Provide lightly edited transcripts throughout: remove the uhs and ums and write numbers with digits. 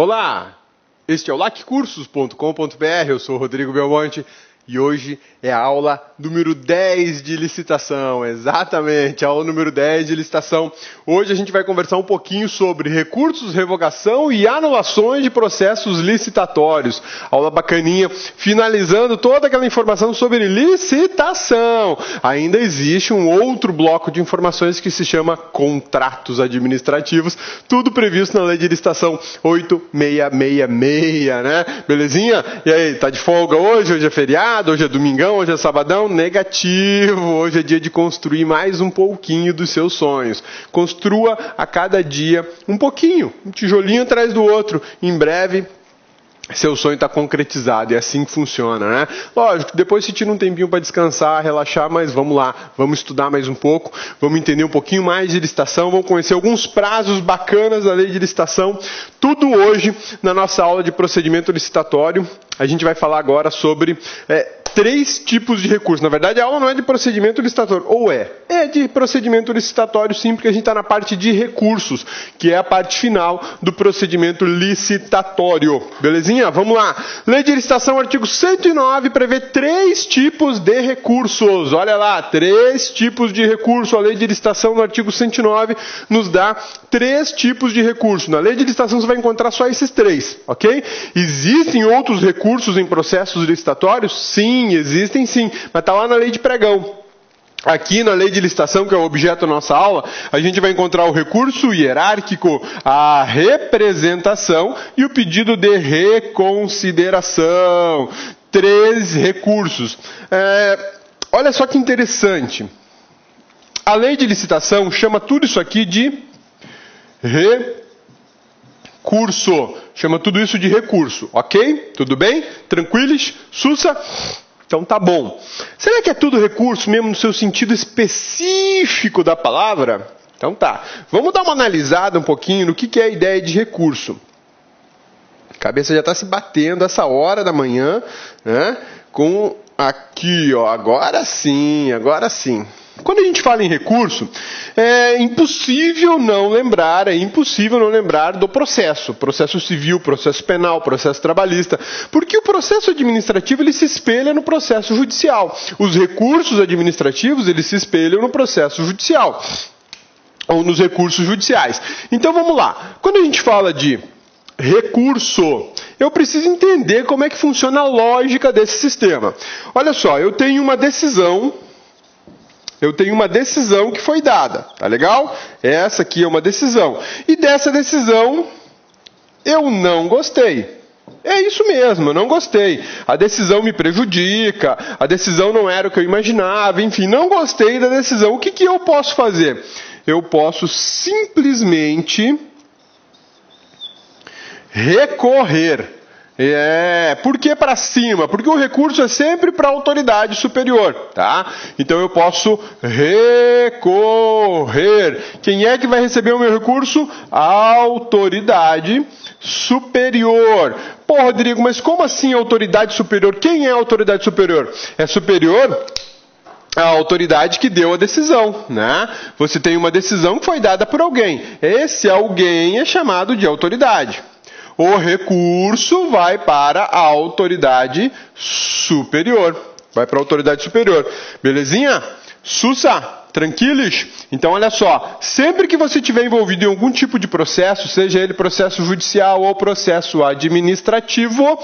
Olá, este é o laccursos.com.br, eu sou o Rodrigo Belmonte e hoje é a aula número 10 de licitação, exatamente, a aula número 10 de licitação. Hoje a gente vai conversar um pouquinho sobre recursos, revogação e anulações de processos licitatórios. Aula bacaninha, finalizando toda aquela informação sobre licitação. Ainda existe um outro bloco de informações que se chama contratos administrativos, tudo previsto na Lei de Licitação 8666, né? Belezinha? E aí, tá de folga hoje? Hoje é feriado? Hoje é domingão? Hoje é sabadão? Negativo! Hoje é dia de construir mais um pouquinho dos seus sonhos. Construa a cada dia um pouquinho, um tijolinho atrás do outro. Em breve, seu sonho está concretizado, é assim que funciona, né? Lógico, depois se tira um tempinho para descansar, relaxar, mas vamos lá, vamos estudar mais um pouco, vamos entender um pouquinho mais de licitação, vamos conhecer alguns prazos bacanas da lei de licitação, tudo hoje na nossa aula de procedimento licitatório. A gente vai falar agora sobre 3 tipos de recursos. Na verdade, a aula não é de procedimento licitatório, ou é? É de procedimento licitatório sim, porque a gente está na parte de recursos, que é a parte final do procedimento licitatório. Belezinha? Vamos lá. Lei de Licitação, artigo 109, prevê 3 tipos de recursos. Olha lá, 3 tipos de recurso. A Lei de Licitação, no artigo 109, nos dá 3 tipos de recurso. Na Lei de Licitação, você vai encontrar só esses 3, ok? Existem outros recursos em processos licitatórios? Sim, existem sim, mas está lá na lei de pregão. Aqui na lei de licitação, que é o objeto da nossa aula, a gente vai encontrar o recurso hierárquico, a representação e o pedido de reconsideração. 3 recursos. Olha só que interessante. A lei de licitação chama tudo isso aqui de recurso. Chama tudo isso de recurso, ok? Tudo bem? Tranquilos? Sussa? Então tá bom. Será que é tudo recurso mesmo no seu sentido específico da palavra? Então tá. Vamos dar uma analisada um pouquinho no que é a ideia de recurso. A cabeça já está se batendo essa hora da manhã, né? Com aqui, ó, agora sim, agora sim. Quando a gente fala em recurso, é impossível não lembrar do processo civil, processo penal, processo trabalhista, porque o processo administrativo ele se espelha no processo judicial. Os recursos administrativos eles se espelham no processo judicial ou nos recursos judiciais. Então vamos lá. Quando a gente fala de recurso, eu preciso entender como é que funciona a lógica desse sistema. Olha só, eu tenho uma decisão que foi dada, tá legal? Essa aqui é uma decisão. E dessa decisão, eu não gostei. É isso mesmo, eu não gostei. A decisão me prejudica, a decisão não era o que eu imaginava, enfim, não gostei da decisão. O que eu posso fazer? Eu posso simplesmente recorrer. Por que para cima? Porque o recurso é sempre para a autoridade superior, tá? Então eu posso recorrer. Quem é que vai receber o meu recurso? A autoridade superior. Pô, Rodrigo, mas como assim autoridade superior? Quem é a autoridade superior? É superior a autoridade que deu a decisão, né? Você tem uma decisão que foi dada por alguém. Esse alguém é chamado de autoridade. O recurso vai para a autoridade superior. Vai para a autoridade superior. Belezinha? Sussa? Tranquilos? Então, olha só. Sempre que você estiver envolvido em algum tipo de processo, seja ele processo judicial ou processo administrativo,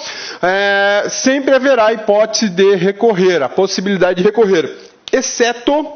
sempre haverá a hipótese de recorrer, a possibilidade de recorrer. Exceto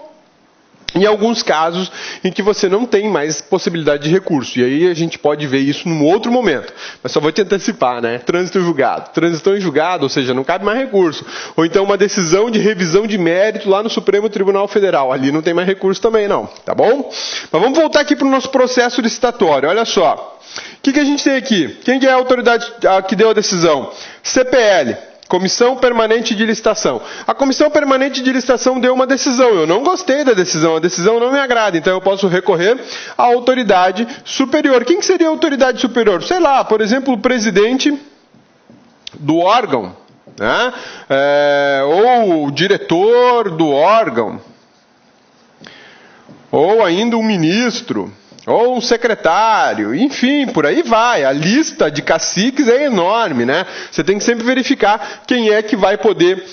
em alguns casos em que você não tem mais possibilidade de recurso. E aí a gente pode ver isso num outro momento. Mas só vou te antecipar, né? Trânsito em julgado. Trânsito em julgado, ou seja, não cabe mais recurso. Ou então uma decisão de revisão de mérito lá no Supremo Tribunal Federal. Ali não tem mais recurso também, não. Tá bom? Mas vamos voltar aqui para o nosso processo licitatório. Olha só. O que a gente tem aqui? Quem é a autoridade que deu a decisão? CPL. Comissão Permanente de Licitação. A Comissão Permanente de Licitação deu uma decisão. Eu não gostei da decisão. A decisão não me agrada. Então eu posso recorrer à autoridade superior. Quem que seria a autoridade superior? Sei lá, por exemplo, o presidente do órgão, né? Ou o diretor do órgão. Ou ainda um ministro. ou um secretário, enfim, por aí vai. A lista de caciques é enorme, né? Você tem que sempre verificar quem é que vai poder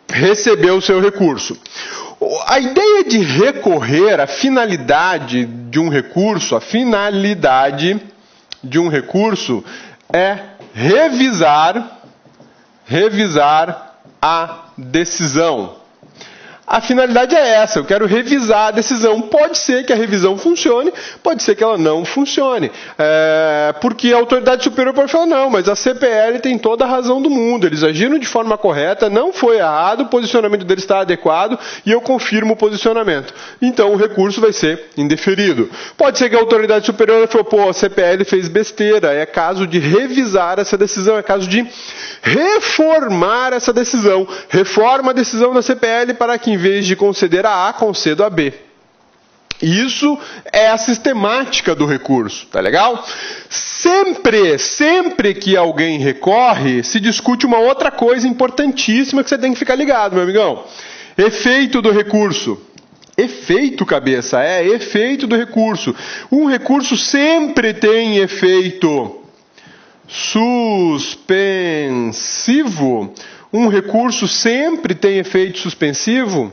receber o seu recurso. A ideia de recorrer, a finalidade de um recurso, é revisar a decisão. A finalidade é essa, eu quero revisar a decisão. Pode ser que a revisão funcione, pode ser que ela não funcione. Porque a autoridade superior pode falar, não, mas a CPL tem toda a razão do mundo, eles agiram de forma correta, não foi errado, o posicionamento deles está adequado e eu confirmo o posicionamento. Então o recurso vai ser indeferido. Pode ser que a autoridade superior falou, pô, a CPL fez besteira, é caso de revisar essa decisão, é caso de reformar essa decisão. Reforma a decisão da CPL para que, em vez de conceder a A, conceda a B. Isso é a sistemática do recurso, tá legal? Sempre que alguém recorre, se discute uma outra coisa importantíssima que você tem que ficar ligado, meu amigão. Efeito do recurso. Efeito, cabeça, efeito do recurso. Um recurso sempre tem efeito suspensivo. Um recurso sempre tem efeito suspensivo?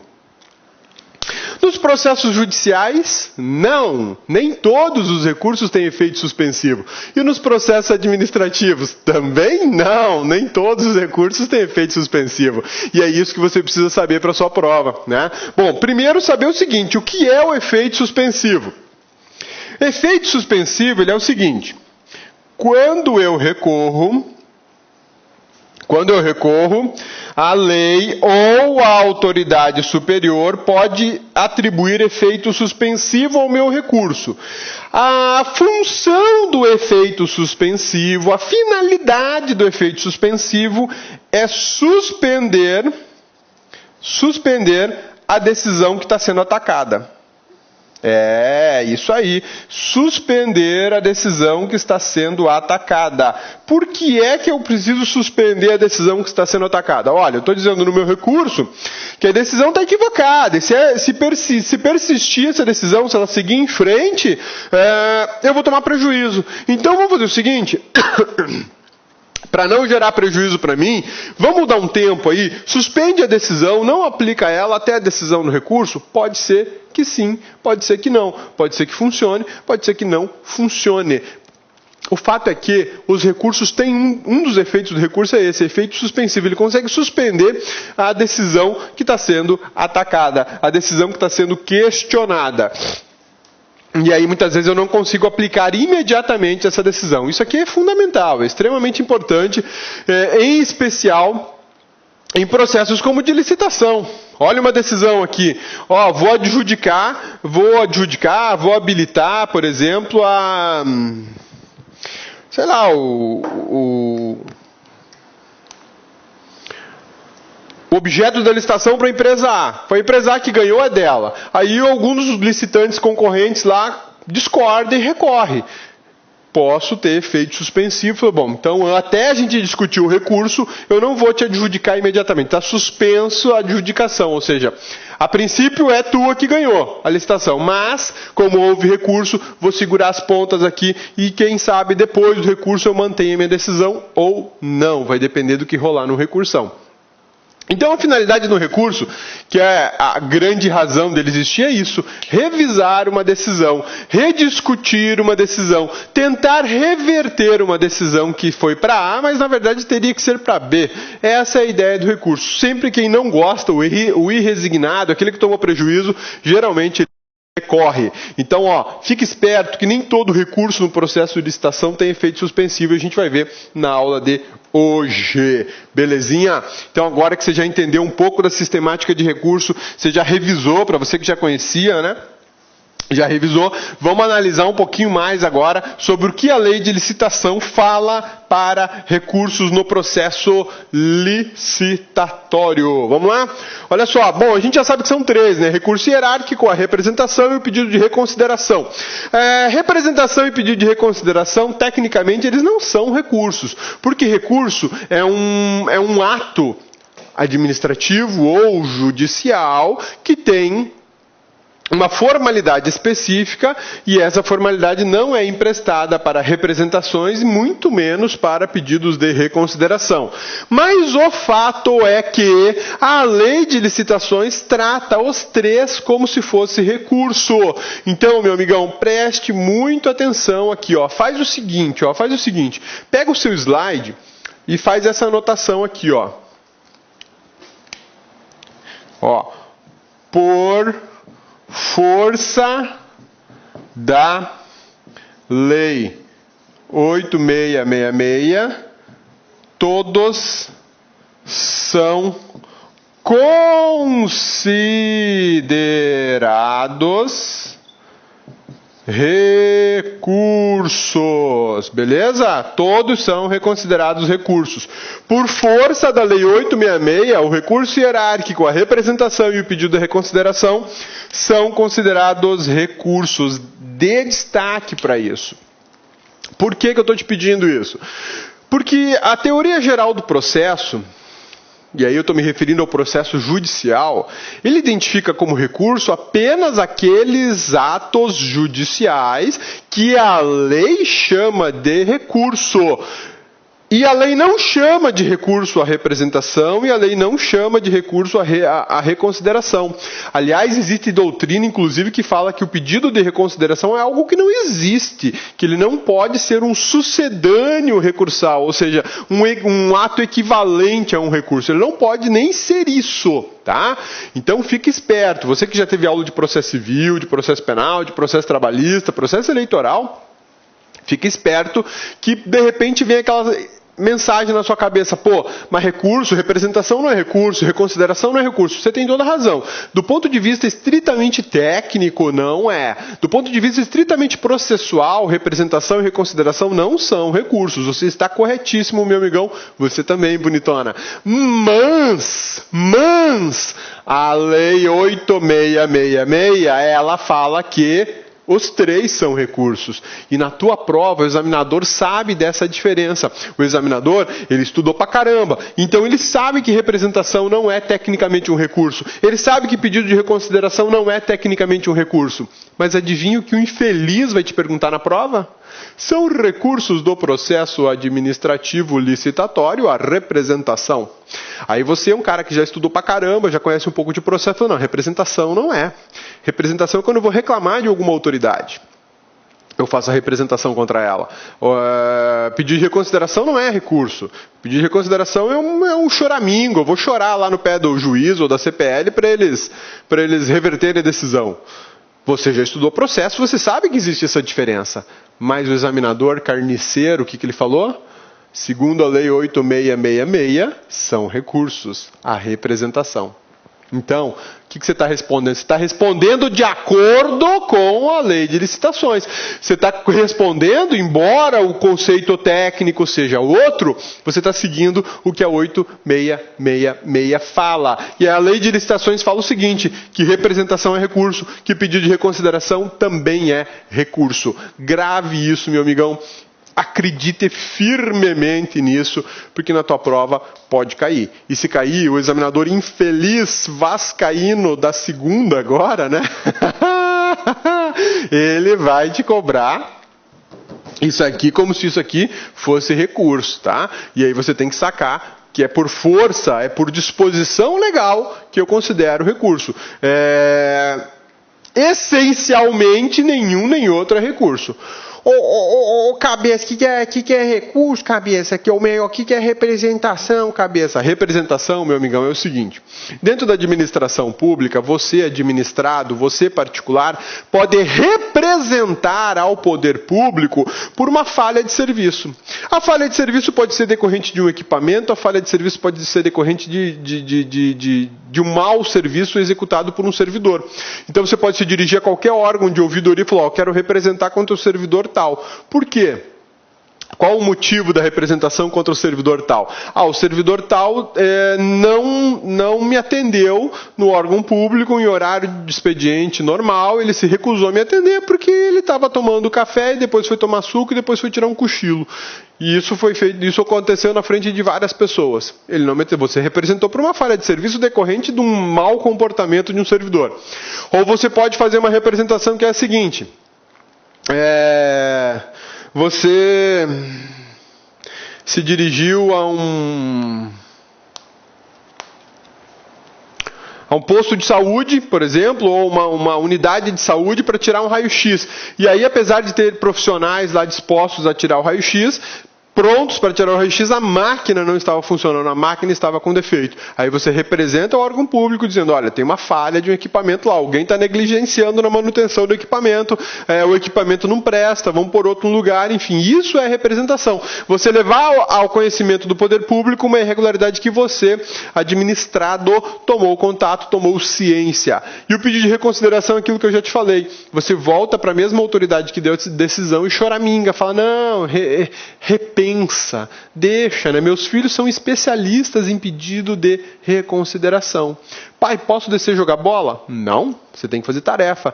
Nos processos judiciais, não. Nem todos os recursos têm efeito suspensivo. E nos processos administrativos, também não. Nem todos os recursos têm efeito suspensivo. E é isso que você precisa saber para a sua prova, né? Bom, primeiro saber o seguinte, o que é o efeito suspensivo? Efeito suspensivo, ele é o seguinte, quando eu recorro, a lei ou a autoridade superior pode atribuir efeito suspensivo ao meu recurso. A função do efeito suspensivo, a finalidade do efeito suspensivo é suspender a decisão que está sendo atacada. É, isso aí. Suspender a decisão que está sendo atacada. Por que é que eu preciso suspender a decisão que está sendo atacada? Olha, eu estou dizendo no meu recurso que a decisão está equivocada. E se persistir essa decisão, se ela seguir em frente, eu vou tomar prejuízo. Então vamos fazer o seguinte... Para não gerar prejuízo para mim, vamos dar um tempo aí, suspende a decisão, não aplica ela até a decisão no recurso? Pode ser que sim, pode ser que não, pode ser que funcione, pode ser que não funcione. O fato é que os recursos têm um dos efeitos do recurso é esse, efeito suspensivo. Ele consegue suspender a decisão que está sendo atacada, a decisão que está sendo questionada. E aí, muitas vezes, eu não consigo aplicar imediatamente essa decisão. Isso aqui é fundamental, é extremamente importante, em especial em processos como de licitação. Olha uma decisão aqui. Vou habilitar, por exemplo, o objeto da licitação para a empresa A. Foi a empresa A que ganhou, é dela. Aí alguns dos licitantes concorrentes lá discordam e recorrem. Posso ter efeito suspensivo. Bom, então até a gente discutir o recurso, eu não vou te adjudicar imediatamente. Está suspenso a adjudicação, ou seja, a princípio é tua que ganhou a licitação, mas como houve recurso, vou segurar as pontas aqui e quem sabe depois do recurso eu mantenho a minha decisão ou não. Vai depender do que rolar no recursão. Então a finalidade do recurso, que é a grande razão dele existir, é isso: revisar uma decisão, rediscutir uma decisão, tentar reverter uma decisão que foi para A, mas na verdade teria que ser para B. Essa é a ideia do recurso. Sempre quem não gosta, o irresignado, aquele que tomou prejuízo, geralmente recorre. Então, fique esperto que nem todo recurso no processo de licitação tem efeito suspensivo, e a gente vai ver na aula de hoje. Belezinha? Então, agora que você já entendeu um pouco da sistemática de recurso, você já revisou, para você que já conhecia, né? Já revisou, vamos analisar um pouquinho mais agora sobre o que a lei de licitação fala para recursos no processo licitatório. Vamos lá? Olha só, bom, a gente já sabe que são três, né? Recurso hierárquico, a representação e o pedido de reconsideração. Representação e pedido de reconsideração, tecnicamente, eles não são recursos, porque recurso é um ato administrativo ou judicial que tem uma formalidade específica, e essa formalidade não é emprestada para representações, muito menos para pedidos de reconsideração. Mas o fato é que a lei de licitações trata os três como se fosse recurso. Então, meu amigão, preste muito atenção aqui, ó. Faz o seguinte, pega o seu slide e faz essa anotação aqui, ó. Ó, por força da Lei 8666, todos são considerados recursos, beleza? Todos são reconsiderados recursos. Por força da Lei 866, o recurso hierárquico, a representação e o pedido de reconsideração são considerados recursos. Dê destaque para isso. Por que eu estou te pedindo isso? Porque a teoria geral do processo, e aí eu estou me referindo ao processo judicial, ele identifica como recurso apenas aqueles atos judiciais que a lei chama de recurso. E a lei não chama de recurso a representação, e a lei não chama de recurso a reconsideração. Aliás, existe doutrina, inclusive, que fala que o pedido de reconsideração é algo que não existe, que ele não pode ser um sucedâneo recursal, ou seja, um ato equivalente a um recurso. Ele não pode nem ser isso, tá? Então, fique esperto. Você que já teve aula de processo civil, de processo penal, de processo trabalhista, processo eleitoral, fique esperto que, de repente, vem aquela mensagem na sua cabeça, pô, mas recurso, representação não é recurso, reconsideração não é recurso. Você tem toda a razão. Do ponto de vista estritamente técnico, não é. Do ponto de vista estritamente processual, representação e reconsideração não são recursos. Você está corretíssimo, meu amigão. Você também, bonitona. Mas, a Lei 8666, ela fala que os três são recursos. E na tua prova, o examinador sabe dessa diferença. O examinador, ele estudou pra caramba. Então ele sabe que representação não é tecnicamente um recurso. Ele sabe que pedido de reconsideração não é tecnicamente um recurso. Mas adivinha o que o infeliz vai te perguntar na prova? São recursos do processo administrativo licitatório a representação. Aí você é um cara que já estudou pra caramba, já conhece um pouco de processo. Não, representação não é. Representação é quando eu vou reclamar de alguma autoridade. Eu faço a representação contra ela. Pedir de reconsideração não é recurso. Pedir de reconsideração é um choramingo. Eu vou chorar lá no pé do juiz ou da CPL para eles reverterem a decisão. Você já estudou processo, você sabe que existe essa diferença. Mas o examinador carniceiro, o que ele falou? Segundo a Lei 8666, são recursos à representação. Então, o que você está respondendo? Você está respondendo de acordo com a lei de licitações. Você está respondendo, embora o conceito técnico seja outro, você está seguindo o que a 8666 fala. E a lei de licitações fala o seguinte, que representação é recurso, que pedido de reconsideração também é recurso. Grave isso, meu amigão. Acredite firmemente nisso, porque na tua prova pode cair. E se cair, o examinador infeliz vascaíno da segunda agora, né? Ele vai te cobrar isso aqui como se isso aqui fosse recurso, tá? E aí você tem que sacar que é por força, é por disposição legal que eu considero recurso. Essencialmente, nenhum nem outro é recurso. Cabeça, que é recurso, cabeça? O que é representação, cabeça? Representação, meu amigão, é o seguinte. Dentro da administração pública, você administrado, você particular, pode representar ao poder público por uma falha de serviço. A falha de serviço pode ser decorrente de um equipamento, a falha de serviço pode ser decorrente de um mau serviço executado por um servidor. Então você pode se dirigir a qualquer órgão de ouvidoria e falar, quero representar contra o servidor tal. Por quê? Qual o motivo da representação contra o servidor tal? O servidor tal não me atendeu no órgão público em horário de expediente normal, ele se recusou a me atender porque ele estava tomando café e depois foi tomar suco e depois foi tirar um cochilo. E isso aconteceu na frente de várias pessoas. Ele não me atendeu. Você representou por uma falha de serviço decorrente de um mau comportamento de um servidor. Ou você pode fazer uma representação que é a seguinte. Você se dirigiu a um posto de saúde, por exemplo, ou uma unidade de saúde para tirar um raio-x. E aí, apesar de ter profissionais lá dispostos a tirar o raio-x, prontos para tirar o raio-x, a máquina não estava funcionando, a máquina estava com defeito. Aí você representa o órgão público dizendo, olha, tem uma falha de um equipamento lá, alguém está negligenciando na manutenção do equipamento, o equipamento não presta, vamos por outro lugar, enfim, isso é representação. Você levar ao conhecimento do poder público uma irregularidade que você, administrado, tomou contato, tomou ciência. E o pedido de reconsideração é aquilo que eu já te falei. Você volta para a mesma autoridade que deu a decisão e choraminga, fala, não, pensa, deixa, né? Meus filhos são especialistas em pedido de reconsideração. Pai, posso descer jogar bola? Não, você tem que fazer tarefa.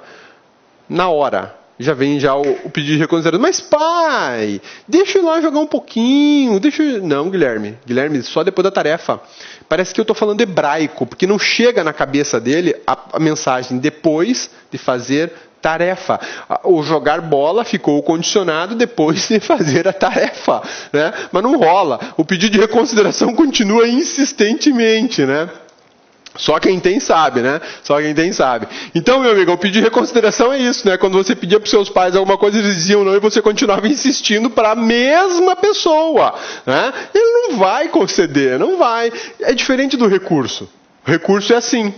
Na hora, já vem o pedido de reconsideração. Mas pai, deixa eu ir lá jogar um pouquinho. Não, Guilherme, só depois da tarefa. Parece que eu estou falando hebraico, porque não chega na cabeça dele a mensagem depois de fazer tarefa. O jogar bola ficou condicionado depois de fazer a tarefa, né? Mas não rola. O pedido de reconsideração continua insistentemente, né? Só quem tem sabe, né? Só quem tem sabe. Então, meu amigo, o pedido de reconsideração é isso, né? Quando você pedia para os seus pais alguma coisa, eles diziam não e você continuava insistindo para a mesma pessoa, né? Ele não vai conceder, não vai. É diferente do recurso. O recurso é assim.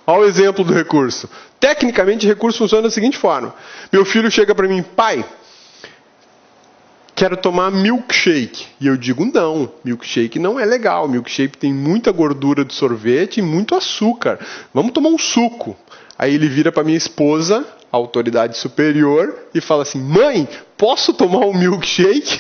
Olha o exemplo do recurso. Tecnicamente, o recurso funciona da seguinte forma. Meu filho chega para mim, pai, quero tomar milkshake. E eu digo, não, milkshake não é legal. Milkshake tem muita gordura de sorvete e muito açúcar. Vamos tomar um suco. Aí ele vira para minha esposa, a autoridade superior, e fala assim, mãe, posso tomar um milkshake?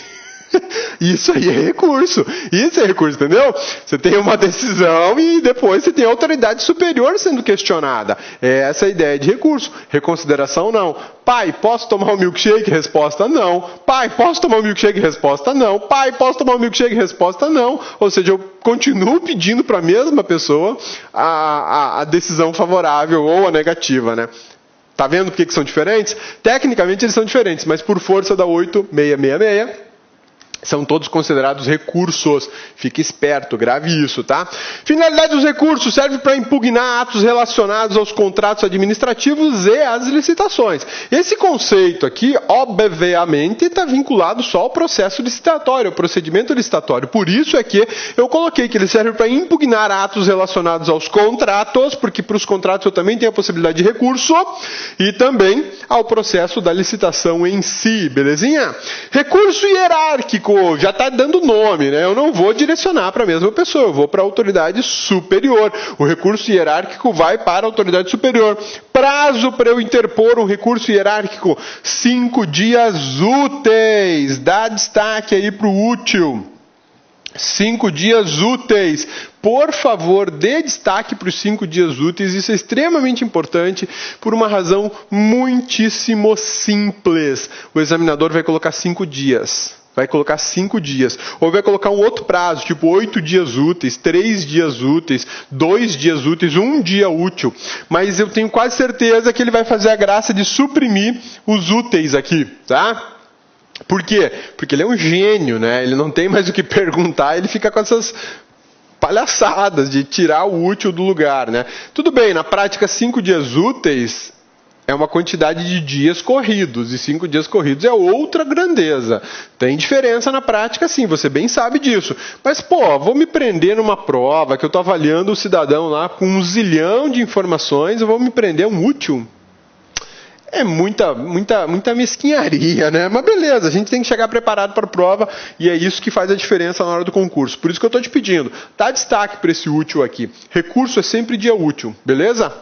Isso aí é recurso. Isso é recurso, entendeu? Você tem uma decisão e depois você tem a autoridade superior sendo questionada. Essa é a ideia de recurso. Reconsideração, não. Pai, posso tomar um milkshake? Resposta, não. Pai, posso tomar um milkshake? Resposta, não. Pai, posso tomar um milkshake? Resposta, não. Ou seja, eu continuo pedindo para a mesma pessoa a decisão favorável ou a negativa, né? Tá vendo por que são diferentes? Tecnicamente eles são diferentes, mas por força da 8666, são todos considerados recursos. Fique esperto, grave isso, tá? Finalidade dos recursos serve para impugnar atos relacionados aos contratos administrativos e às licitações. Esse conceito aqui, obviamente, está vinculado só ao processo licitatório, ao procedimento licitatório. Por isso é que eu coloquei que ele serve para impugnar atos relacionados aos contratos, porque para os contratos eu também tenho a possibilidade de recurso, e também ao processo da licitação em si, belezinha? Recurso hierárquico. Já está dando nome, né? Eu não vou direcionar para a mesma pessoa, eu vou para a autoridade superior. O recurso hierárquico vai para a autoridade superior. Prazo para eu interpor um recurso hierárquico, 5 dias úteis. Dá destaque aí para o útil. 5 dias úteis. Por favor, dê destaque para os 5 dias úteis. Isso é extremamente importante por uma razão muitíssimo simples. O examinador vai colocar 5 dias. Vai colocar 5 dias. Ou vai colocar um outro prazo, tipo 8 dias úteis, 3 dias úteis, 2 dias úteis, 1 dia útil. Mas eu tenho quase certeza que ele vai fazer a graça de suprimir os úteis aqui, tá? Por quê? Porque ele é um gênio, né? Ele não tem mais o que perguntar, ele fica com essas palhaçadas de tirar o útil do lugar, né? Tudo bem, na prática 5 dias úteis é uma quantidade de dias corridos, e 5 dias corridos é outra grandeza. Tem diferença na prática, sim, você bem sabe disso. Mas, vou me prender numa prova que eu estou avaliando o cidadão lá com 1 zilhão de informações, eu vou me prender a um útil? É muita mesquinharia, né? Mas beleza, a gente tem que chegar preparado para a prova e é isso que faz a diferença na hora do concurso. Por isso que eu estou te pedindo, dá destaque para esse útil aqui. Recurso é sempre dia útil, beleza?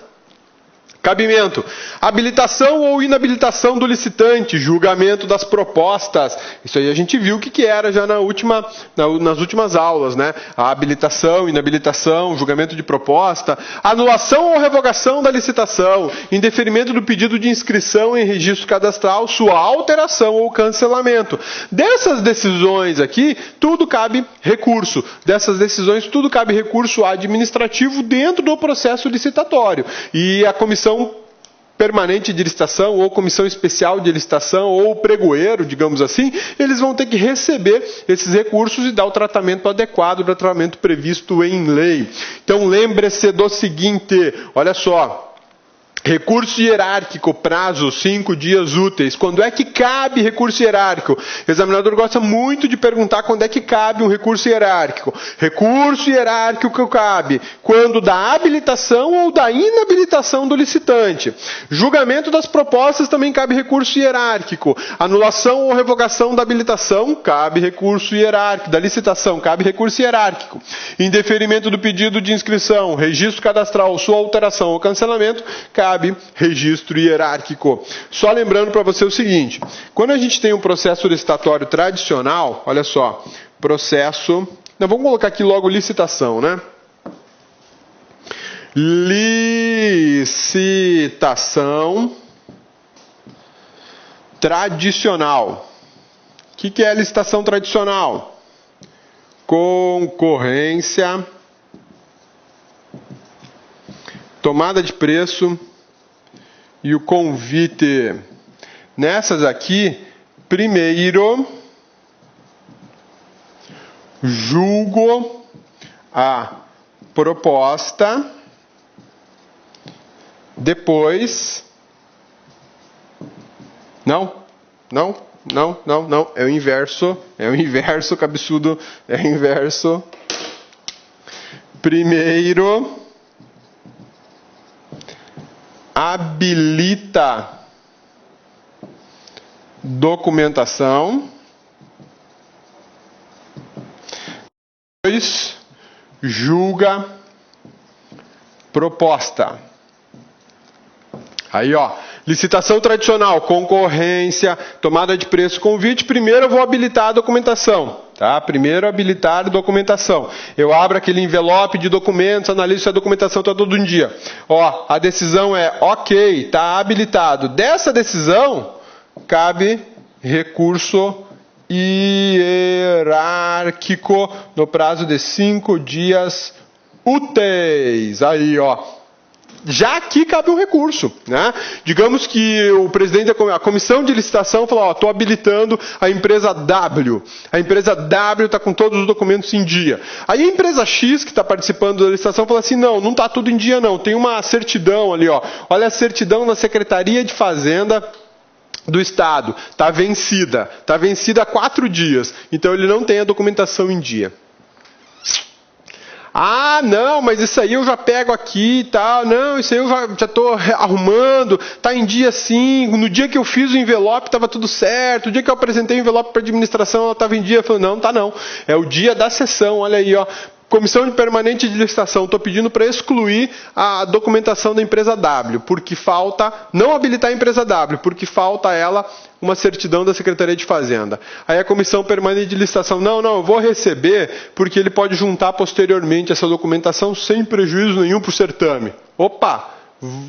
Cabimento. Habilitação ou inabilitação do licitante. Julgamento das propostas. Isso aí a gente viu o que era já nas últimas aulas, né? A habilitação, inabilitação, julgamento de proposta. Anulação ou revogação da licitação. Indeferimento do pedido de inscrição em registro cadastral, sua alteração ou cancelamento. Dessas decisões aqui, tudo cabe recurso. Dessas decisões, tudo cabe recurso administrativo dentro do processo licitatório. E a comissão permanente de licitação ou comissão especial de licitação ou pregoeiro, digamos assim, eles vão ter que receber esses recursos e dar o tratamento adequado, o tratamento previsto em lei. Então lembre-se do seguinte, olha só. Recurso hierárquico, prazo 5 dias úteis. Quando é que cabe recurso hierárquico? O examinador gosta muito de perguntar quando é que cabe um recurso hierárquico. Recurso hierárquico cabe quando da habilitação ou da inabilitação do licitante. Julgamento das propostas também cabe recurso hierárquico. Anulação ou revogação da habilitação, cabe recurso hierárquico. Da licitação, cabe recurso hierárquico. Indeferimento do pedido de inscrição, registro cadastral, sua alteração ou cancelamento, cabe registro hierárquico. Só lembrando para você o seguinte, quando a gente tem um processo licitatório tradicional, olha só, processo, vamos colocar aqui logo licitação, né? Licitação tradicional. O que é licitação tradicional? Concorrência, tomada de preço e o convite. Nessas aqui, primeiro, julgo a proposta, depois... Não, é o inverso, cabeçudo, é o inverso. Primeiro... habilita documentação, 2, julga proposta. Aí, ó, licitação tradicional, concorrência, tomada de preço, convite. Primeiro eu vou habilitar a documentação, tá? Primeiro habilitar a documentação. Eu abro aquele envelope de documentos, analiso se a documentação está todo em dia. Ó, a decisão é ok, está habilitado. Dessa decisão, cabe recurso hierárquico no prazo de 5 dias úteis. Aí, ó. Já aqui cabe um recurso, né? Digamos que o presidente da comissão de licitação falou, estou habilitando a empresa W. A empresa W está com todos os documentos em dia. Aí a empresa X, que está participando da licitação, fala assim, não está tudo em dia não. Tem uma certidão ali, ó. Olha a certidão na Secretaria de Fazenda do Estado. Está vencida. Está vencida há 4 dias. Então ele não tem a documentação em dia. Ah, não, mas isso aí eu já pego aqui e tal. Não, isso aí eu já estou arrumando. Está em dia sim. No dia que eu fiz o envelope estava tudo certo. O dia que eu apresentei o envelope para a administração ela estava em dia. Eu falei, não, tá não. É o dia da sessão, olha aí, ó. Comissão Permanente de Licitação, estou pedindo para excluir a documentação da empresa W, porque falta, não habilitar a empresa W, porque falta a ela uma certidão da Secretaria de Fazenda. Aí a Comissão Permanente de Licitação, não, eu vou receber, porque ele pode juntar posteriormente essa documentação sem prejuízo nenhum para o certame. Opa!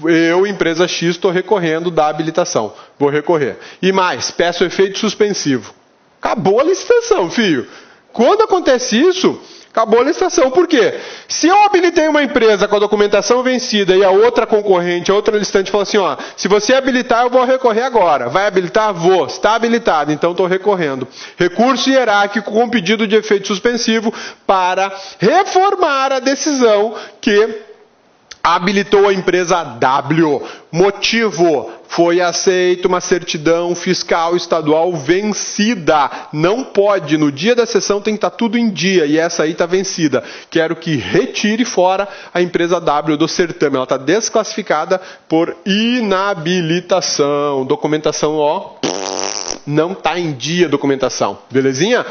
Eu, empresa X, estou recorrendo da habilitação. Vou recorrer. E mais, peço efeito suspensivo. Acabou a licitação, filho. Quando acontece isso... acabou a licitação. Por quê? Se eu habilitei uma empresa com a documentação vencida e a outra concorrente, a outra licitante fala assim, ó, se você habilitar, eu vou recorrer agora. Vai habilitar? Vou. Está habilitado, então estou recorrendo. Recurso hierárquico com pedido de efeito suspensivo para reformar a decisão que habilitou a empresa W. Motivo: foi aceita uma certidão fiscal estadual vencida. Não pode, no dia da sessão tem que estar tudo em dia e essa aí está vencida. Quero que retire fora a empresa W do certame. Ela está desclassificada por inabilitação. Documentação, ó, não está em dia a documentação. Belezinha?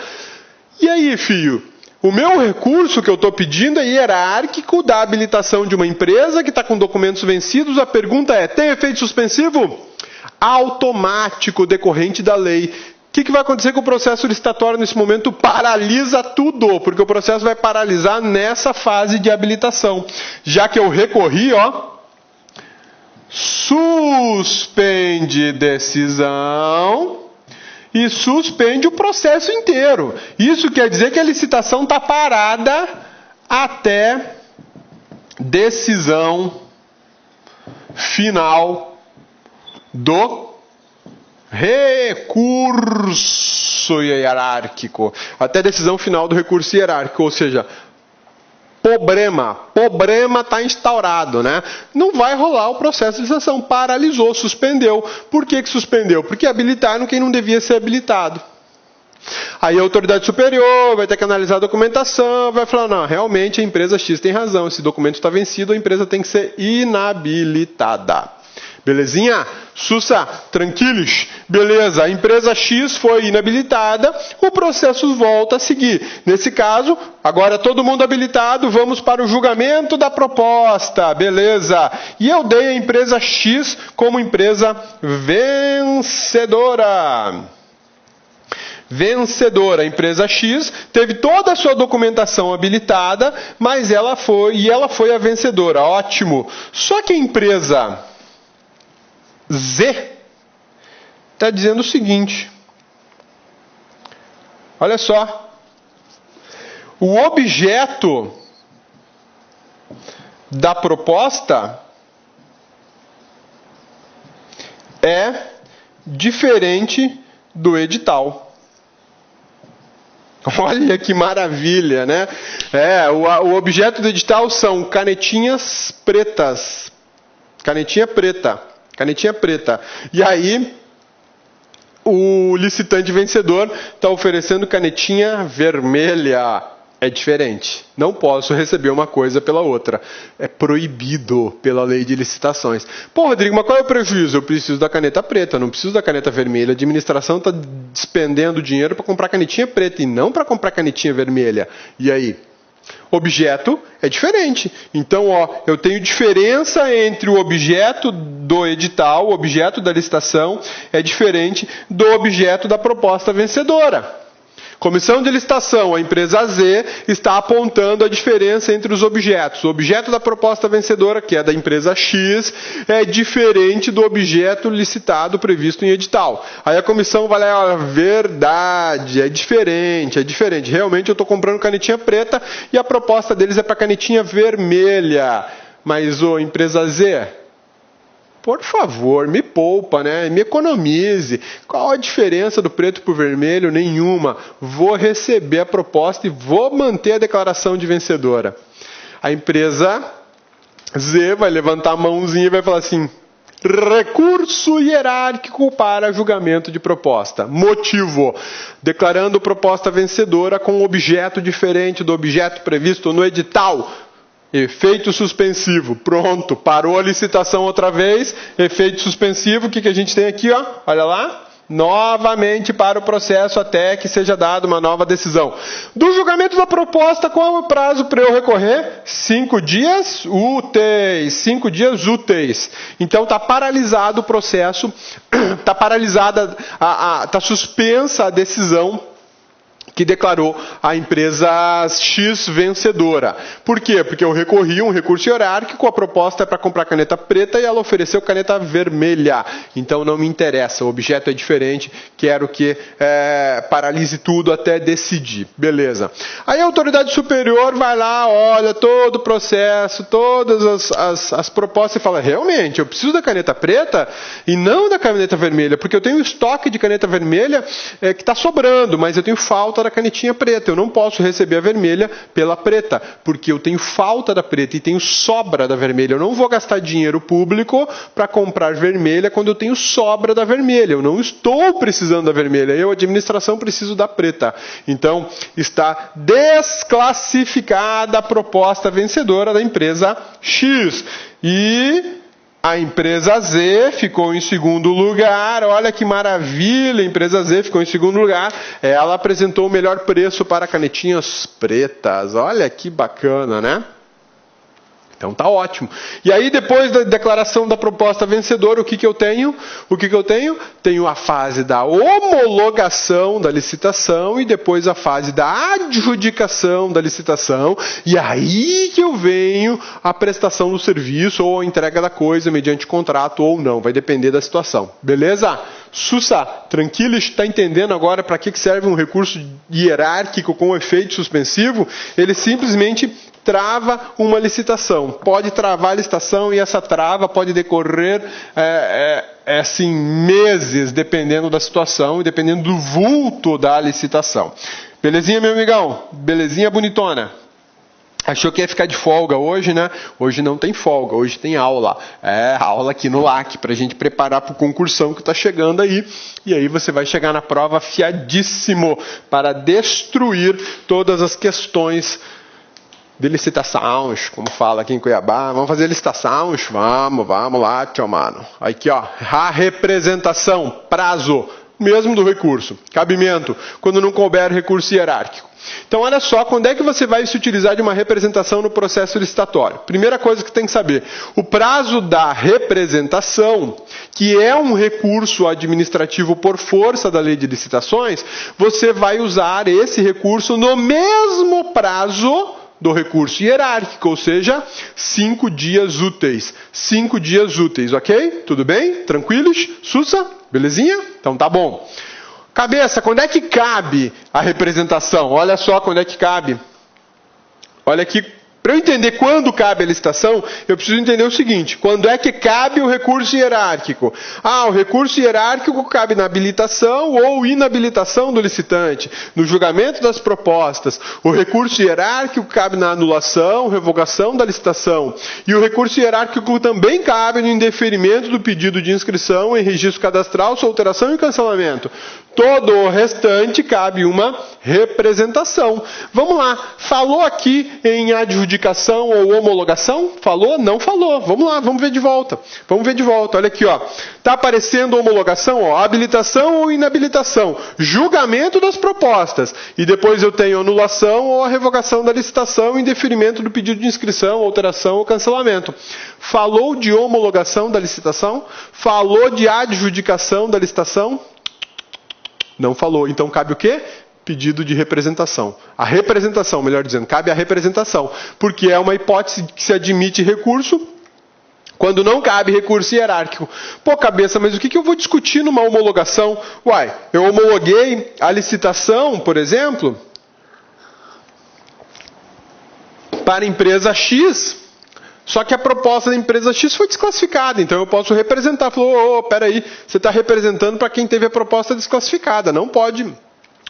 E aí, filho? O meu recurso que eu estou pedindo é hierárquico da habilitação de uma empresa que está com documentos vencidos. A pergunta é, tem efeito suspensivo? Automático, decorrente da lei. O que vai acontecer com o processo licitatório nesse momento? Paralisa tudo, porque o processo vai paralisar nessa fase de habilitação. Já que eu recorri, suspende decisão e suspende o processo inteiro. Isso quer dizer que a licitação está parada até decisão final do recurso hierárquico. Até decisão final do recurso hierárquico, ou seja, problema está instaurado, né? Não vai rolar o processo de licitação, paralisou, suspendeu. Por que suspendeu? Porque habilitaram quem não devia ser habilitado. Aí a autoridade superior vai ter que analisar a documentação, vai falar, não, realmente a empresa X tem razão, esse documento está vencido, a empresa tem que ser inabilitada. Belezinha? Sussa, tranquilos? Beleza, a empresa X foi inabilitada, o processo volta a seguir. Nesse caso, agora todo mundo habilitado, vamos para o julgamento da proposta, beleza? E eu dei a empresa X como empresa vencedora. A empresa X teve toda a sua documentação habilitada, mas ela foi a vencedora, ótimo. Só que a empresa Z está dizendo o seguinte, olha só, o objeto da proposta é diferente do edital. Olha que maravilha, né? O objeto do edital são canetinhas pretas, canetinha preta. E aí, o licitante vencedor está oferecendo canetinha vermelha. É diferente. Não posso receber uma coisa pela outra. É proibido pela lei de licitações. Pô, Rodrigo, mas qual é o prejuízo? Eu preciso da caneta preta, não preciso da caneta vermelha. A administração está despendendo dinheiro para comprar canetinha preta e não para comprar canetinha vermelha. E aí? Objeto é diferente. Então, eu tenho diferença entre o objeto do edital, o objeto da licitação, é diferente do objeto da proposta vencedora. Comissão de licitação, a empresa Z está apontando a diferença entre os objetos. O objeto da proposta vencedora, que é da empresa X, é diferente do objeto licitado previsto em edital. Aí a comissão vai lá, verdade, é diferente. Realmente eu estou comprando canetinha preta e a proposta deles é para canetinha vermelha. Mas, empresa Z, por favor, me poupa, né? Me economize. Qual a diferença do preto para o vermelho? Nenhuma. Vou receber a proposta e vou manter a declaração de vencedora. A empresa Z vai levantar a mãozinha e vai falar assim, recurso hierárquico para julgamento de proposta. Motivo, declarando proposta vencedora com objeto diferente do objeto previsto no edital. Efeito suspensivo. Pronto, parou a licitação outra vez. Efeito suspensivo, o que a gente tem aqui? Olha lá. Novamente para o processo até que seja dada uma nova decisão. Do julgamento da proposta, qual é o prazo para eu recorrer? 5 dias úteis. 5 dias úteis. Então está paralisado o processo, está paralisada, está suspensa a decisão que declarou a empresa X vencedora. Por quê? Porque eu recorri um recurso hierárquico, a proposta é para comprar caneta preta e ela ofereceu caneta vermelha. Então não me interessa, o objeto é diferente, quero que paralise tudo até decidir. Beleza. Aí a autoridade superior vai lá, olha todo o processo, todas as propostas e fala, realmente, eu preciso da caneta preta e não da caneta vermelha, porque eu tenho estoque de caneta vermelha que está sobrando, mas eu tenho falta da canetinha preta. Eu não posso receber a vermelha pela preta, porque eu tenho falta da preta e tenho sobra da vermelha. Eu não vou gastar dinheiro público para comprar vermelha quando eu tenho sobra da vermelha. Eu não estou precisando da vermelha. Eu, administração, preciso da preta. Então, está desclassificada a proposta vencedora da empresa X. E A empresa Z ficou em segundo lugar. Olha que maravilha, a empresa Z ficou em segundo lugar. Ela apresentou o melhor preço para canetinhas pretas. Olha que bacana, né? Então tá ótimo. E aí depois da declaração da proposta vencedora, o que eu tenho? Tenho a fase da homologação da licitação e depois a fase da adjudicação da licitação. E aí que eu venho a prestação do serviço ou a entrega da coisa mediante contrato ou não. Vai depender da situação. Beleza? Sussa, tranquilo? Está entendendo agora para que serve um recurso hierárquico com efeito suspensivo? Ele simplesmente trava uma licitação. Pode travar a licitação e essa trava pode decorrer assim, meses, dependendo da situação e dependendo do vulto da licitação. Belezinha, meu amigão? Belezinha, bonitona? Achou que ia ficar de folga hoje, né? Hoje não tem folga, hoje tem aula. Aula aqui no LAC, para a gente preparar para o concursão que está chegando aí. E aí você vai chegar na prova afiadíssimo para destruir todas as questões de licitações, como fala aqui em Cuiabá. Vamos fazer licitações? Vamos lá, tio mano. Aqui, ó, a representação, prazo, mesmo do recurso. Cabimento, quando não couber recurso hierárquico. Então, olha só, quando é que você vai se utilizar de uma representação no processo licitatório? Primeira coisa que tem que saber, o prazo da representação, que é um recurso administrativo por força da lei de licitações, você vai usar esse recurso no mesmo prazo do recurso hierárquico, ou seja, 5 dias úteis. 5 dias úteis, ok? Tudo bem? Tranquilos? Sussa? Belezinha? Então tá bom. Cabeça, quando é que cabe a representação? Olha só quando é que cabe. Olha aqui. Para eu entender quando cabe a licitação, eu preciso entender o seguinte: quando é que cabe o recurso hierárquico? O recurso hierárquico cabe na habilitação ou inabilitação do licitante, no julgamento das propostas. O recurso hierárquico cabe na anulação, revogação da licitação. E o recurso hierárquico também cabe no indeferimento do pedido de inscrição em registro cadastral, alteração e cancelamento. Todo o restante cabe uma representação. Vamos lá. Falou aqui em adjudicação ou homologação? Falou? Não falou. Vamos lá, vamos ver de volta. Olha aqui, ó. Tá aparecendo homologação, ó, habilitação ou inabilitação, julgamento das propostas. E depois eu tenho anulação ou a revogação da licitação, indeferimento do pedido de inscrição, alteração ou cancelamento. Falou de homologação da licitação? Falou de adjudicação da licitação? Não falou. Então cabe o quê? Pedido de representação. A representação, melhor dizendo, cabe a representação. Porque é uma hipótese que se admite recurso quando não cabe recurso hierárquico. Pô, cabeça, mas o que eu vou discutir numa homologação? Uai, eu homologuei a licitação, por exemplo, para a empresa X. Só que a proposta da empresa X foi desclassificada, então eu posso representar. Falou, peraí, você está representando para quem teve a proposta desclassificada, não pode.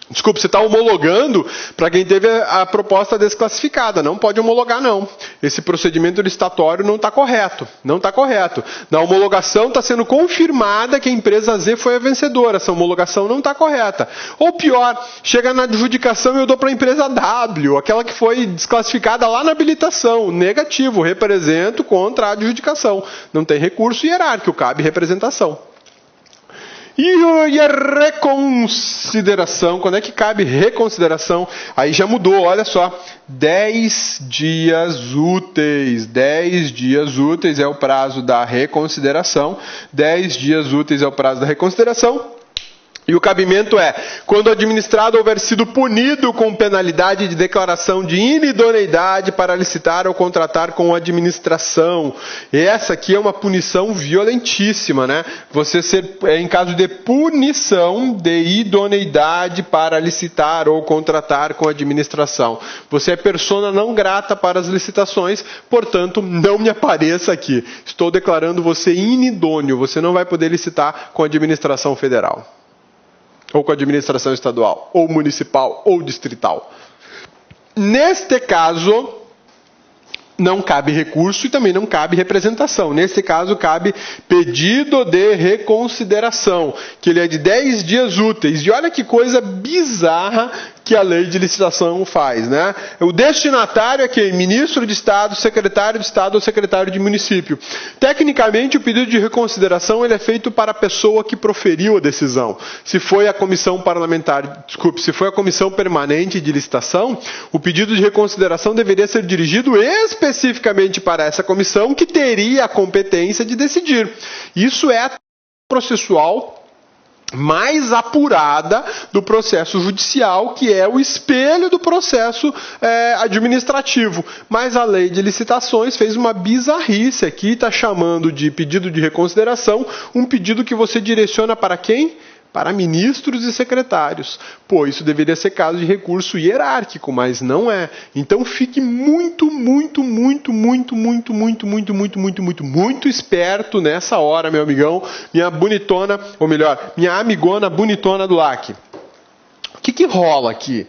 Desculpa, você está homologando para quem teve a proposta desclassificada. Não pode homologar, não. Esse procedimento licitatório não está correto. Não está correto. Na homologação está sendo confirmada que a empresa Z foi a vencedora. Essa homologação não está correta. Ou pior, chega na adjudicação e eu dou para a empresa W, aquela que foi desclassificada lá na habilitação. Negativo, represento contra a adjudicação. Não tem recurso hierárquico, cabe representação. E a reconsideração, quando é que cabe reconsideração? Aí já mudou, olha só, 10 dias úteis. 10 dias úteis é o prazo da reconsideração. 10 dias úteis é o prazo da reconsideração. E o cabimento é, quando o administrado houver sido punido com penalidade de declaração de inidoneidade para licitar ou contratar com a administração. E essa aqui é uma punição violentíssima, né? Você ser, em caso de punição de idoneidade para licitar ou contratar com a administração. Você é persona não grata para as licitações, portanto, não me apareça aqui. Estou declarando você inidôneo, você não vai poder licitar com a administração federal. Ou com a administração estadual, ou municipal, ou distrital. Neste caso, não cabe recurso e também não cabe representação. Nesse caso, cabe pedido de reconsideração, que ele é de 10 dias úteis. E olha que coisa bizarra que a lei de licitação faz, né? O destinatário é quem? Ministro de Estado, secretário de Estado ou secretário de município. Tecnicamente, o pedido de reconsideração ele é feito para a pessoa que proferiu a decisão. Se foi a comissão parlamentar, se foi a comissão permanente de licitação, o pedido de reconsideração deveria ser dirigido especificamente para essa comissão que teria a competência de decidir. Isso é a processual mais apurada do processo judicial, que é o espelho do processo administrativo. Mas a lei de licitações fez uma bizarrice aqui, está chamando de pedido de reconsideração um pedido que você direciona para quem? Para ministros e secretários. Pô, isso deveria ser caso de recurso hierárquico, mas não é. Então fique muito esperto nessa hora, meu amigão, minha bonitona, ou melhor, minha amigona bonitona do LAC. O que rola aqui?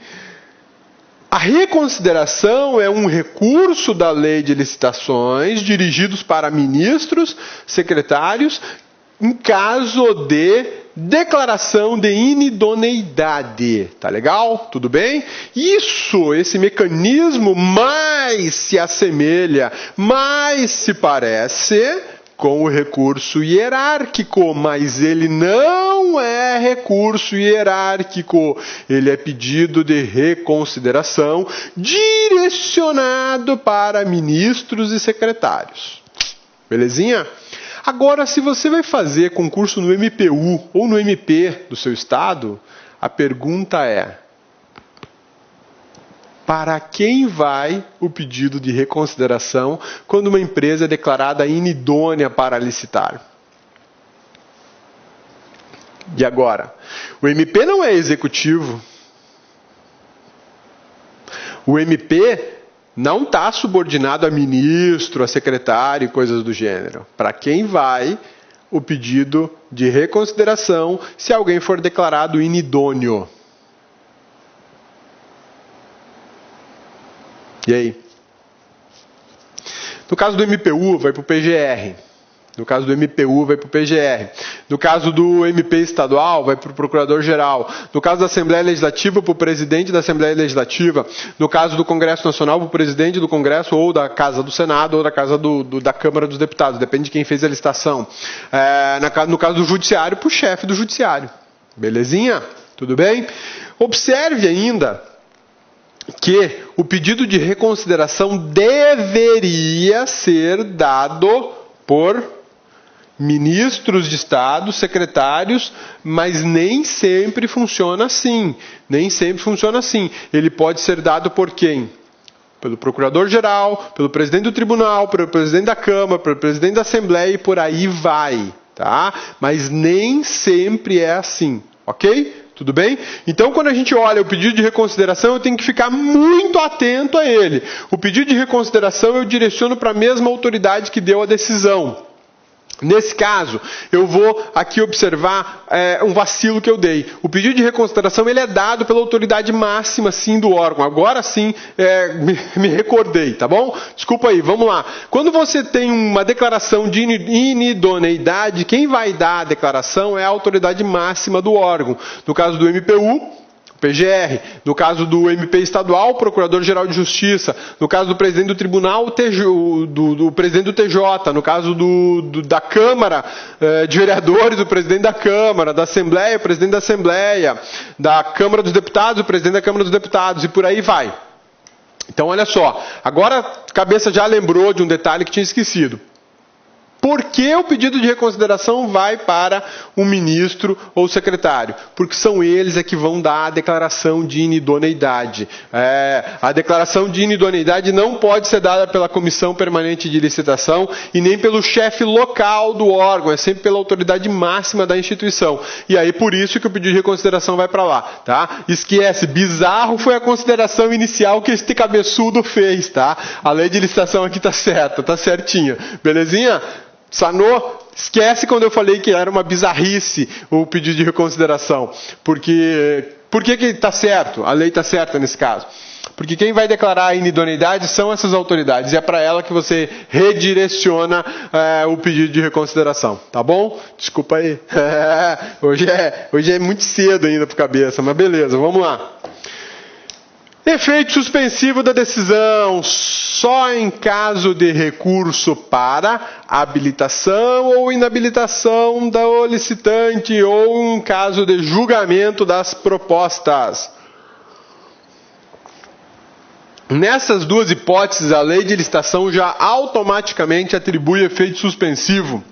A reconsideração é um recurso da lei de licitações dirigidos para ministros, secretários, em caso de declaração de inidoneidade. Tá legal? Tudo bem? Esse mecanismo mais se assemelha, mais se parece com o recurso hierárquico, mas ele não é recurso hierárquico. Ele é pedido de reconsideração direcionado para ministros e secretários. Belezinha? Agora, se você vai fazer concurso no MPU ou no MP do seu estado, a pergunta é: para quem vai o pedido de reconsideração quando uma empresa é declarada inidônea para licitar? E agora? O MP não é executivo. O MP não está subordinado a ministro, a secretário e coisas do gênero. Para quem vai o pedido de reconsideração se alguém for declarado inidôneo? E aí? No caso do MPU, vai para o PGR. No caso do MPU, vai para o PGR. No caso do MP estadual, vai para o Procurador-Geral. No caso da Assembleia Legislativa, para o presidente da Assembleia Legislativa. No caso do Congresso Nacional, para o presidente do Congresso, ou da Casa do Senado, ou da Casa da Câmara dos Deputados. Depende de quem fez a licitação. No caso do Judiciário, para o chefe do Judiciário. Belezinha? Tudo bem? Observe ainda que o pedido de reconsideração deveria ser dado por ministros de Estado, secretários, mas nem sempre funciona assim. Nem sempre funciona assim. Ele pode ser dado por quem? Pelo Procurador-Geral, pelo Presidente do Tribunal, pelo Presidente da Câmara, pelo Presidente da Assembleia e por aí vai. Tá? Mas nem sempre é assim. Ok? Tudo bem? Então, quando a gente olha o pedido de reconsideração, eu tenho que ficar muito atento a ele. O pedido de reconsideração eu direciono para a mesma autoridade que deu a decisão. Nesse caso, eu vou aqui observar um vacilo que eu dei. O pedido de reconsideração ele é dado pela autoridade máxima, sim, do órgão. Agora sim, me recordei, tá bom? Desculpa aí, vamos lá. Quando você tem uma declaração de inidoneidade, quem vai dar a declaração é a autoridade máxima do órgão. No caso do MPU, PGR, no caso do MP estadual, o Procurador-Geral de Justiça, no caso do Presidente do Tribunal, do Presidente do TJ, no caso da Câmara de Vereadores, o Presidente da Câmara, da Assembleia, o Presidente da Assembleia, da Câmara dos Deputados, o Presidente da Câmara dos Deputados, e por aí vai. Então, olha só, agora a cabeça já lembrou de um detalhe que tinha esquecido. Por que o pedido de reconsideração vai para o ministro ou secretário? Porque são eles que vão dar a declaração de inidoneidade. A declaração de inidoneidade não pode ser dada pela Comissão Permanente de Licitação e nem pelo chefe local do órgão, é sempre pela autoridade máxima da instituição. E aí por isso que o pedido de reconsideração vai para lá. Tá? Esquece, bizarro foi a consideração inicial que este cabeçudo fez. Tá? A lei de licitação aqui está certa, está certinha. Belezinha? Sanou? Esquece quando eu falei que era uma bizarrice o pedido de reconsideração. Por que está certo? A lei está certa nesse caso. Porque quem vai declarar a inidoneidade são essas autoridades. E é para ela que você redireciona o pedido de reconsideração. Tá bom? Desculpa aí. Hoje é muito cedo ainda para cabeça, mas beleza, vamos lá. Efeito suspensivo da decisão, só em caso de recurso para habilitação ou inabilitação do licitante ou em caso de julgamento das propostas. Nessas duas hipóteses, a lei de licitação já automaticamente atribui efeito suspensivo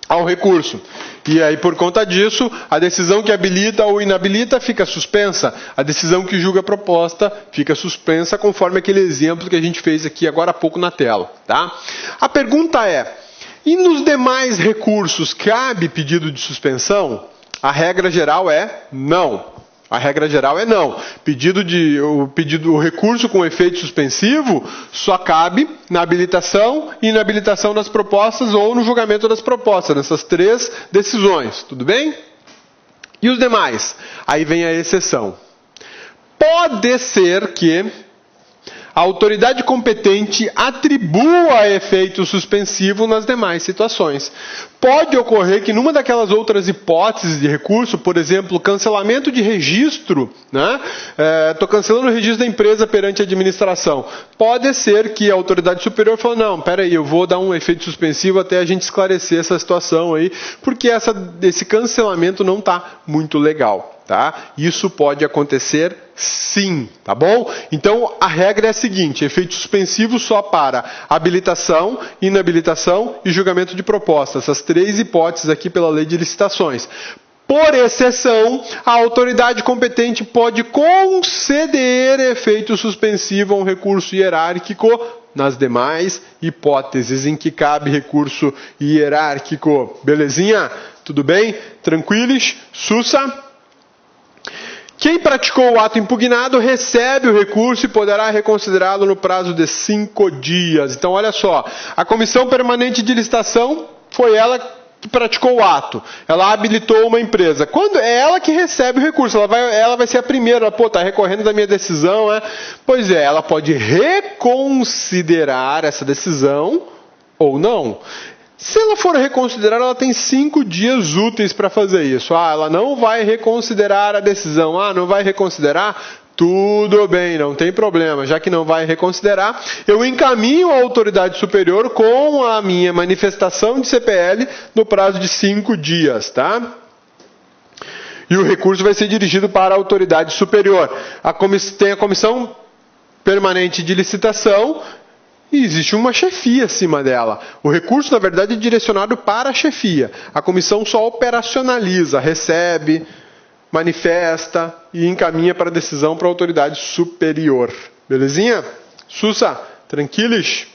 ao recurso. E aí, por conta disso, a decisão que habilita ou inabilita fica suspensa. A decisão que julga a proposta fica suspensa, conforme aquele exemplo que a gente fez aqui agora há pouco na tela. Tá? A pergunta é, e nos demais recursos cabe pedido de suspensão? A regra geral é não. A regra geral é não. O recurso com efeito suspensivo só cabe na habilitação e inabilitação das propostas ou no julgamento das propostas, nessas três decisões. Tudo bem? E os demais? Aí vem a exceção. Pode ser que a autoridade competente atribua efeito suspensivo nas demais situações. Pode ocorrer que numa daquelas outras hipóteses de recurso, por exemplo, cancelamento de registro, né? Estou cancelando o registro da empresa perante a administração. Pode ser que a autoridade superior fale, não, peraí, eu vou dar um efeito suspensivo até a gente esclarecer essa situação aí, porque esse cancelamento não está muito legal. Tá? Isso pode acontecer sim, tá bom? Então a regra é a seguinte, efeito suspensivo só para habilitação, inabilitação e julgamento de proposta. Essas três hipóteses aqui pela lei de licitações. Por exceção, a autoridade competente pode conceder efeito suspensivo a um recurso hierárquico nas demais hipóteses em que cabe recurso hierárquico. Belezinha? Tudo bem? Tranquilos? Sussa? Quem praticou o ato impugnado recebe o recurso e poderá reconsiderá-lo no prazo de 5 dias. Então, olha só, a Comissão Permanente de Licitação foi ela que praticou o ato. Ela habilitou uma empresa. Quando é ela que recebe o recurso, ela vai ser a primeira. Pô, está recorrendo da minha decisão, né? Pois é, ela pode reconsiderar essa decisão ou não. Se ela for reconsiderar, ela tem 5 dias úteis para fazer isso. Ela não vai reconsiderar a decisão. Não vai reconsiderar? Tudo bem, não tem problema. Já que não vai reconsiderar, eu encaminho a autoridade superior com a minha manifestação de CPL no prazo de 5 dias, tá? E o recurso vai ser dirigido para a autoridade superior. Tem a Comissão Permanente de Licitação, e existe uma chefia acima dela. O recurso, na verdade, é direcionado para a chefia. A comissão só operacionaliza, recebe, manifesta e encaminha para a decisão para a autoridade superior. Belezinha? Sussa? Tranquilos?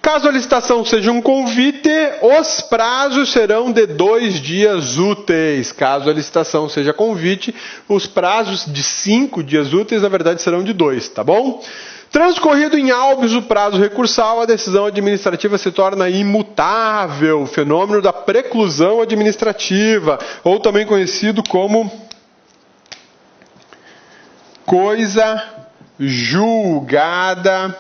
Caso a licitação seja um convite, os prazos serão de 2 dias úteis. Caso a licitação seja convite, os prazos de 5 dias úteis, na verdade, serão de 2, tá bom? Transcorrido em habeas o prazo recursal, a decisão administrativa se torna imutável, o fenômeno da preclusão administrativa, ou também conhecido como coisa julgada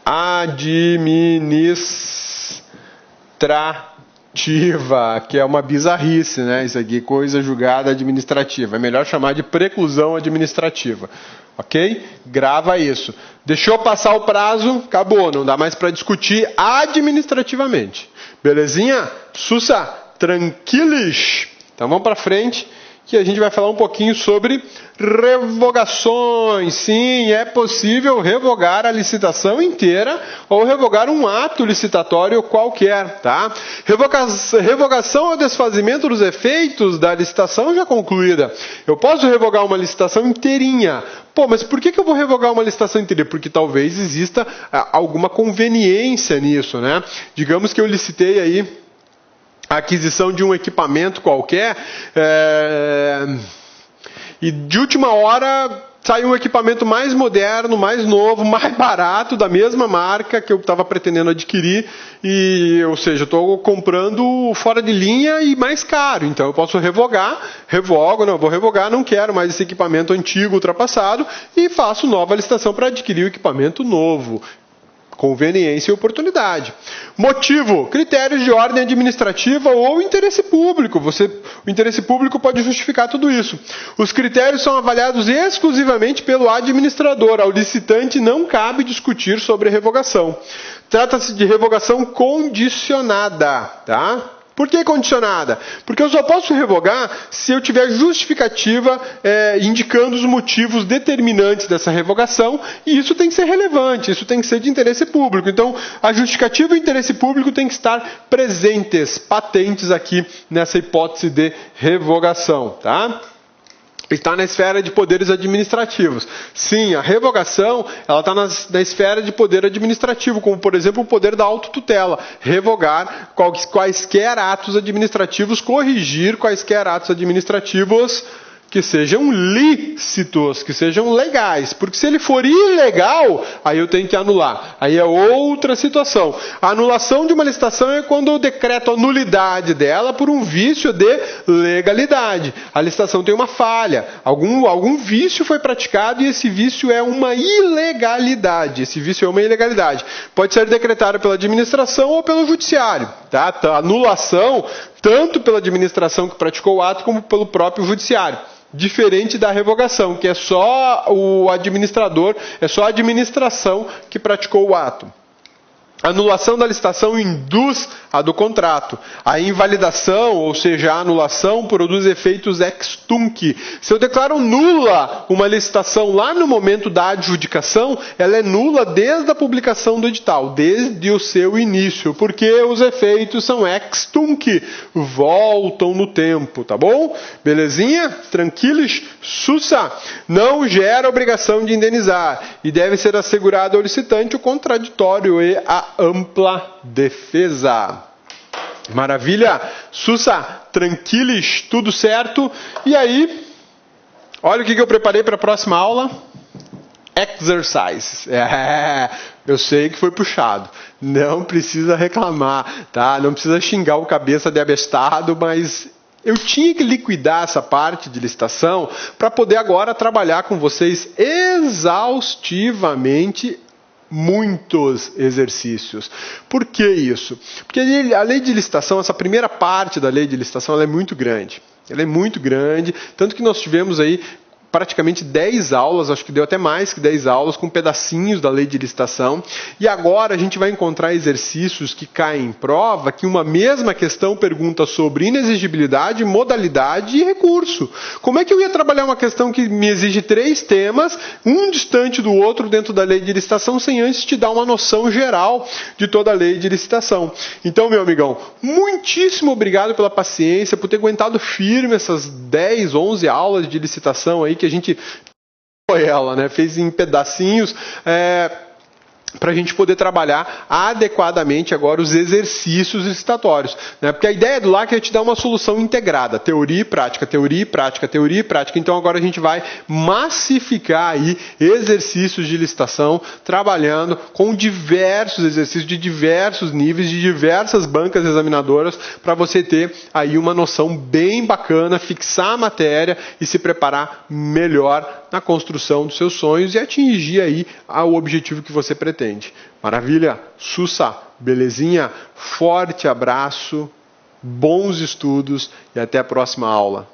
administrativa, que é uma bizarrice, né? Isso aqui, coisa julgada administrativa. É melhor chamar de preclusão administrativa. Ok? Grava isso. Deixou passar o prazo, acabou. Não dá mais para discutir administrativamente. Belezinha? Sussa? Tranquilos? Então vamos para frente, que a gente vai falar um pouquinho sobre revogações. Sim, é possível revogar a licitação inteira ou revogar um ato licitatório qualquer, tá? Revogação é o desfazimento dos efeitos da licitação já concluída. Eu posso revogar uma licitação inteirinha. Pô, mas por que eu vou revogar uma licitação inteira? Porque talvez exista alguma conveniência nisso, né? Digamos que eu licitei aí a aquisição de um equipamento qualquer, e de última hora saiu um equipamento mais moderno, mais novo, mais barato, da mesma marca que eu estava pretendendo adquirir, ou seja, estou comprando fora de linha e mais caro, então eu posso revogo, vou revogar, não quero mais esse equipamento antigo, ultrapassado, e faço nova licitação para adquirir o equipamento novo. Conveniência e oportunidade. Motivo, critérios de ordem administrativa ou interesse público. O interesse público pode justificar tudo isso. Os critérios são avaliados exclusivamente pelo administrador. Ao licitante não cabe discutir sobre revogação. Trata-se de revogação condicionada, tá? Por que condicionada? Porque eu só posso revogar se eu tiver justificativa indicando os motivos determinantes dessa revogação, e isso tem que ser relevante, isso tem que ser de interesse público. Então, a justificativa e o interesse público tem que estar presentes, patentes aqui nessa hipótese de revogação, tá? Está na esfera de poderes administrativos. Sim, a revogação ela está na esfera de poder administrativo, como, por exemplo, o poder da autotutela. Revogar quaisquer atos administrativos, corrigir quaisquer atos administrativos que sejam lícitos, que sejam legais. Porque se ele for ilegal, aí eu tenho que anular. Aí é outra situação. A anulação de uma licitação é quando eu decreto a nulidade dela por um vício de legalidade. A licitação tem uma falha. Algum vício foi praticado e esse vício é uma ilegalidade. Esse vício é uma ilegalidade. Pode ser decretado pela administração ou pelo judiciário. Tá? A anulação, tanto pela administração que praticou o ato, como pelo próprio judiciário. Diferente da revogação, que é só o administrador, é só a administração que praticou o ato. A anulação da licitação induz a do contrato. A invalidação, ou seja, a anulação, produz efeitos ex tunc. Se eu declaro nula uma licitação lá no momento da adjudicação, ela é nula desde a publicação do edital, desde o seu início, porque os efeitos são ex tunc, voltam no tempo, tá bom? Belezinha? Tranquilos? Sussa! Não gera obrigação de indenizar e deve ser assegurado ao licitante o contraditório e a ampla defesa. Maravilha? Sussa, tranquilos, tudo certo? E aí, olha o que eu preparei para a próxima aula. Exercises. Eu sei que foi puxado. Não precisa reclamar, tá? Não precisa xingar o cabeça de abestado, mas eu tinha que liquidar essa parte de licitação para poder agora trabalhar com vocês exaustivamente muitos exercícios. Por que isso? Porque a lei de licitação, essa primeira parte da lei de licitação, ela é muito grande. Ela é muito grande, tanto que nós tivemos aí praticamente 10 aulas, acho que deu até mais que 10 aulas, com pedacinhos da lei de licitação. E agora a gente vai encontrar exercícios que caem em prova, que uma mesma questão pergunta sobre inexigibilidade, modalidade e recurso. Como é que eu ia trabalhar uma questão que me exige 3 temas, um distante do outro dentro da lei de licitação, sem antes te dar uma noção geral de toda a lei de licitação? Então, meu amigão, muitíssimo obrigado pela paciência, por ter aguentado firme essas 10, 11 aulas de licitação aí, que a gente fez em pedacinhos, para a gente poder trabalhar adequadamente agora os exercícios licitatórios, né? Porque a ideia do LAC é te dar uma solução integrada, teoria e prática, teoria e prática, teoria e prática. Então agora a gente vai massificar aí exercícios de licitação, trabalhando com diversos exercícios de diversos níveis, de diversas bancas examinadoras, para você ter aí uma noção bem bacana, fixar a matéria e se preparar melhor na construção dos seus sonhos e atingir aí o objetivo que você pretende. Maravilha? Sussa, belezinha? Forte abraço, bons estudos e até a próxima aula.